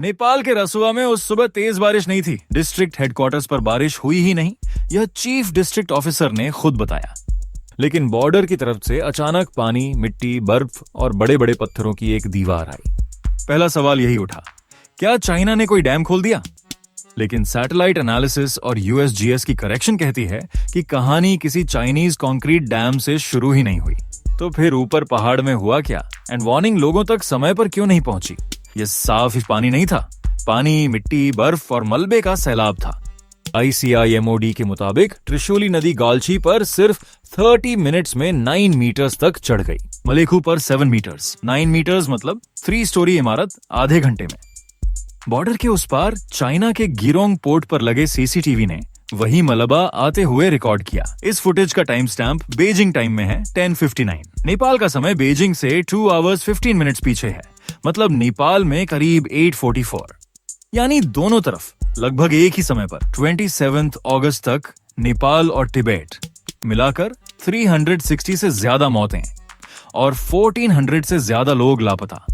नेपाल के रसुआ में उस सुबह तेज बारिश नहीं थी। डिस्ट्रिक्ट हेडक्वार्टर्स पर बारिश हुई ही नहीं, यह चीफ डिस्ट्रिक्ट ऑफिसर ने खुद बताया। लेकिन बॉर्डर की तरफ से अचानक पानी, मिट्टी, बर्फ और बड़े बड़े पत्थरों की एक दीवार आई। पहला सवाल यही उठा, क्या चाइना ने कोई डैम खोल दिया? लेकिन सैटेलाइट एनालिसिस और यूएसजीएस की करेक्शन कहती है कि कहानी किसी चाइनीज कंक्रीट डैम से शुरू ही नहीं हुई। तो फिर ऊपर पहाड़ में हुआ क्या? एंड वार्निंग लोगों तक समय पर क्यों नहीं पहुंची? ये साफ पानी नहीं था, पानी, मिट्टी, बर्फ और मलबे का सैलाब था। ICIMOD के मुताबिक त्रिशूली नदी गालची पर सिर्फ 30 मिनट्स में 9 मीटर्स तक चढ़ गई। मलेखू पर 7 मीटर्स, 9 मीटर्स मतलब 3 स्टोरी इमारत आधे घंटे में। बॉर्डर के उस पार चाइना के गिरोंग पोर्ट पर लगे सीसीटीवी ने वही मलबा आते हुए रिकॉर्ड किया। इस फुटेज का टाइम स्टैम्प बीजिंग टाइम में है 10:59। नेपाल का समय बीजिंग से 2 आवर्स 15 मिनट्स पीछे है, मतलब नेपाल में करीब 8:44। यानी दोनों तरफ लगभग एक ही समय पर 27 अगस्त तक नेपाल और तिब्बत मिलाकर 360 से ज्यादा मौतें और 1400 से ज्यादा लोग लापता।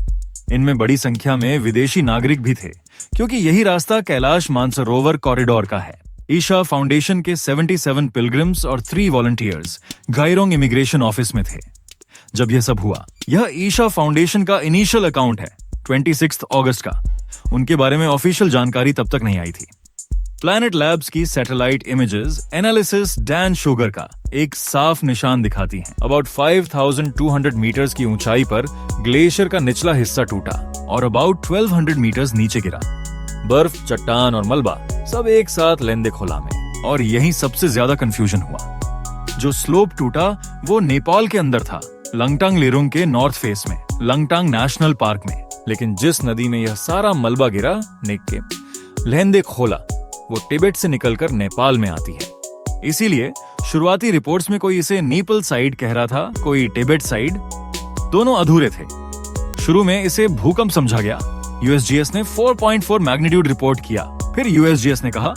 इनमें बड़ी संख्या में विदेशी नागरिक भी थे, क्योंकि यही रास्ता कैलाश मानसरोवर कॉरिडोर का है। ईशा फाउंडेशन के 77 पिलग्रिम्स और 3 वॉलंटियर्स गायरोंग इमिग्रेशन ऑफिस में थे जब यह सब हुआ। यह ईशा फाउंडेशन का इनिशियल अकाउंट है 26 अगस्त का। उनके बारे में ऑफिशियल जानकारी तब तक नहीं आई थी। प्लैनेट लैब्स की satellite images analysis Dan sugar का एक साफ निशान दिखाती हैं। अबाउट 5200 मीटर्स की ऊंचाई पर ग्लेशियर का निचला हिस्सा टूटा और अबाउट 1200 मीटर्स नीचे गिरा। बर्फ, चट्टान और मलबा सब एक साथ लेंदे खोला में, और यही सबसे ज्यादा कंफ्यूजन हुआ। जो स्लोप टूटा वो नेपाल के अंदर था, लंगटांग लेरुंग के नॉर्थ फेस में, लंगटांग नेशनल पार्क में। लेकिन जिस नदी में यह सारा मलबा गिरा, नेक्के लेंदे खोला, वो तिब्बत से निकलकर नेपाल में आती है। इसीलिए शुरुआती रिपोर्ट्स में कोई इसे नीपल साइड कह रहा था, कोई तिब्बत साइड। दोनों अधूरे थे। शुरू में इसे भूकंप समझा गया। यूएसजीएस ने 4.4 मैग्नीट्यूड रिपोर्ट किया। फिर यूएसजीएस ने कहा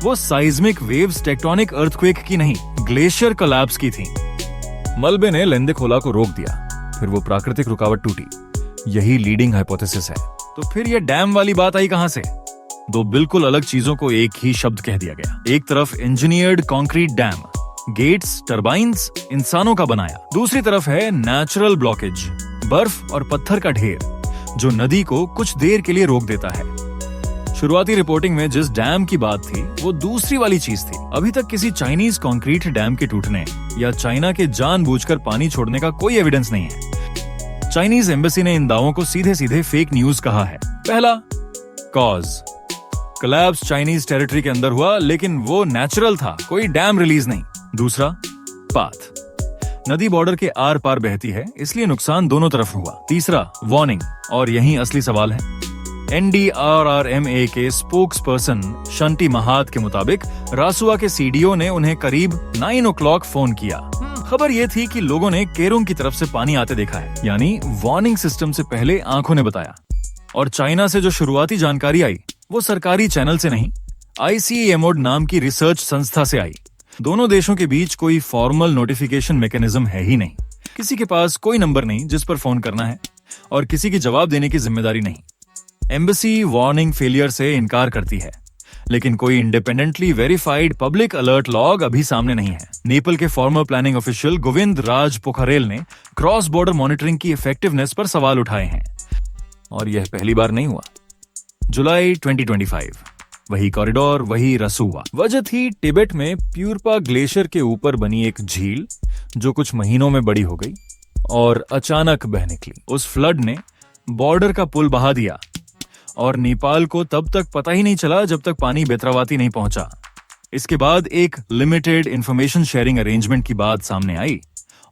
वो साइज्मिक वेव्स टेक्टोनिक अर्थक्वेक की नहीं, ग्लेशियर कोलैप्स की थी। मलबे ने लेंदे खोला को रोक दिया, फिर वो प्राकृतिक रुकावट टूटी। यही लीडिंग हाइपोथेसिस है। तो फिर ये डैम वाली बात आई कहां से? दो बिल्कुल अलग चीजों को एक ही शब्द कह दिया गया। एक तरफ engineered concrete dam, gates, turbines इंसानों का बनाया। दूसरी तरफ है नेचुरल ब्लॉकेज, बर्फ और पत्थर का ढेर जो नदी को कुछ देर के लिए रोक देता है। शुरुआती रिपोर्टिंग में जिस डैम की बात थी वो दूसरी वाली चीज थी। अभी तक किसी चाइनीज कंक्रीट डैम के टूटने या चाइना के जानबूझकर पानी छोड़ने का कोई एविडेंस नहीं है। चाइनीज एम्बेसी ने इन दावों को सीधे सीधे फेक न्यूज कहा है। पहला, कॉज कोलैप्स चाइनीज टेरिटरी के अंदर हुआ, लेकिन वो नेचुरल था, कोई डैम रिलीज नहीं। दूसरा, पाथ, नदी बॉर्डर के आर पार बहती है, इसलिए नुकसान दोनों तरफ हुआ। तीसरा, वार्निंग, और यही असली सवाल है। NDRRMA के स्पोक्स पर्सन शंटी महात के मुताबिक रासुआ के सीडीओ ने उन्हें करीब 9 o'clock फोन किया। खबर यह थी कि लोगों ने केरोंग की तरफ से पानी आते देखा है, यानी वार्निंग सिस्टम से पहले आंखों ने बताया। और चाइना से जो शुरुआती जानकारी आई वो सरकारी चैनल से नहीं, ICIMOD नाम की रिसर्च संस्था से आई। दोनों देशों के बीच कोई फॉर्मल नोटिफिकेशन मैकेनिज्म है ही नहीं। किसी के पास कोई नंबर नहीं जिस पर फोन करना है, और किसी की जवाब देने की जिम्मेदारी नहीं। एम्बेसी वार्निंग फेलियर से इनकार करती है, लेकिन कोई independently verified public alert log अभी सामने नहीं है। नेपाल के फॉर्मर प्लानिंग ऑफिशियल गोविंद राज पोखरेल ने क्रॉस बॉर्डर मॉनिटरिंग की इफेक्टिवनेस पर सवाल उठाए हैं, और यह पहली बार नहीं हुआ। जुलाई 2025, वही कॉरिडोर, वही रसुआ। वजह थी तिब्बत में प्यूरपा ग्लेशियर के ऊपर बनी एक झील जो कुछ महीनों में बड़ी हो गई और अचानक बह निकली। उस फ्लड ने बॉर्डर का पुल बहा दिया, और नेपाल को तब तक पता ही नहीं चला जब तक पानी बेतरावाती नहीं पहुंचा। इसके बाद एक लिमिटेड इंफॉर्मेशन शेयरिंग अरेंजमेंट की बात सामने आई।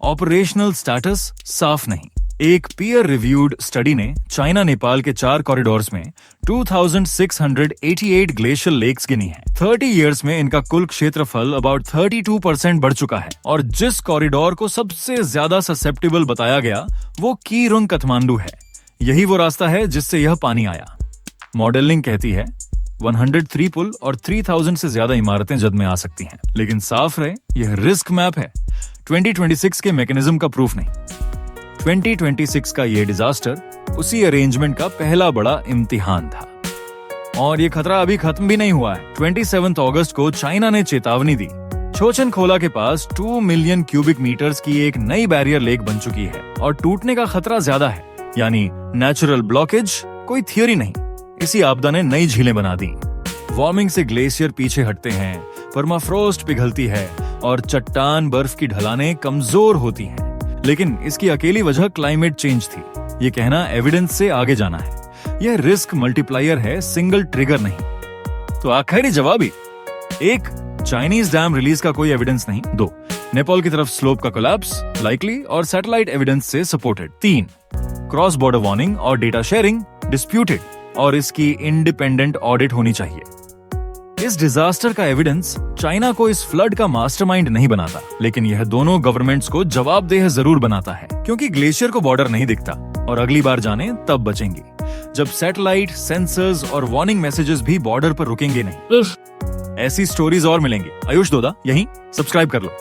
ऑपरेशनल स्टेटस साफ नहीं। एक पीयर रिव्यूड स्टडी ने चाइना नेपाल के 4 कॉरिडोर्स में 2688 ग्लेशियल लेक्स गिनी है। 30 इयर्स में इनका कुल क्षेत्रफल अबाउट 32% बढ़ चुका है। और जिस कॉरिडोर को सबसे ज्यादा ससेप्टेबल बताया गया वो कीरुंग काठमांडू है। यही वो रास्ता है जिससे यह पानी आया। मॉडलिंग कहती है 103 पुल और 3000 से ज्यादा इमारतें जद में आ सकती हैं। लेकिन साफ रहे, यह रिस्क मैप है, 2026 के मैकेनिज्म का प्रूफ नहीं। 2026 का यह डिजास्टर उसी अरेंजमेंट का पहला बड़ा इम्तिहान था। और ये खतरा अभी खत्म भी नहीं हुआ है। 27 अगस्त को चाइना ने चेतावनी दी। छोचन खोला के पास 2 मिलियन क्यूबिक मीटर्स की एक नई बैरियर लेक बन चुकी है और टूटने का खतरा ज्यादा है। यानी नेचुरल ब्लॉकेज कोई थियोरी नहीं, इसी आपदा ने नई झीलें बना दी। वार्मिंग से ग्लेशियर पीछे हटते हैं, परमाफ्रोस्ट पिघलती है और चट्टान बर्फ की ढलानें कमजोर होती हैं। लेकिन इसकी अकेली वजह क्लाइमेट चेंज थी, ये कहना एविडेंस से आगे जाना है। यह रिस्क मल्टीप्लायर है, सिंगल ट्रिगर नहीं। तो आखिरी जवाब ही 1, चाइनीज डैम रिलीज का कोई एविडेंस नहीं। 2, नेपाल की तरफ स्लोप का कोलैप्स लाइकली और सैटेलाइट एविडेंस से सपोर्टेड। 3, क्रॉस बॉर्डर वार्निंग और डेटा शेयरिंग डिस्प्यूटेड और इसकी इंडिपेंडेंट ऑडिट होनी चाहिए। इस डिजास्टर का एविडेंस चाइना को इस फ्लड का मास्टरमाइंड नहीं बनाता, लेकिन यह दोनों गवर्नमेंट्स को जवाबदेह जरूर बनाता है, क्योंकि ग्लेशियर को बॉर्डर नहीं दिखता और अगली बार जाने तब बचेंगे जब सैटेलाइट, सेंसर्स और वार्निंग मैसेजेस भी बॉर्डर पर रुकेंगे नहीं। ऐसी स्टोरीज और मिलेंगी। आयुष दोदा यहीं सब्सक्राइब कर लो।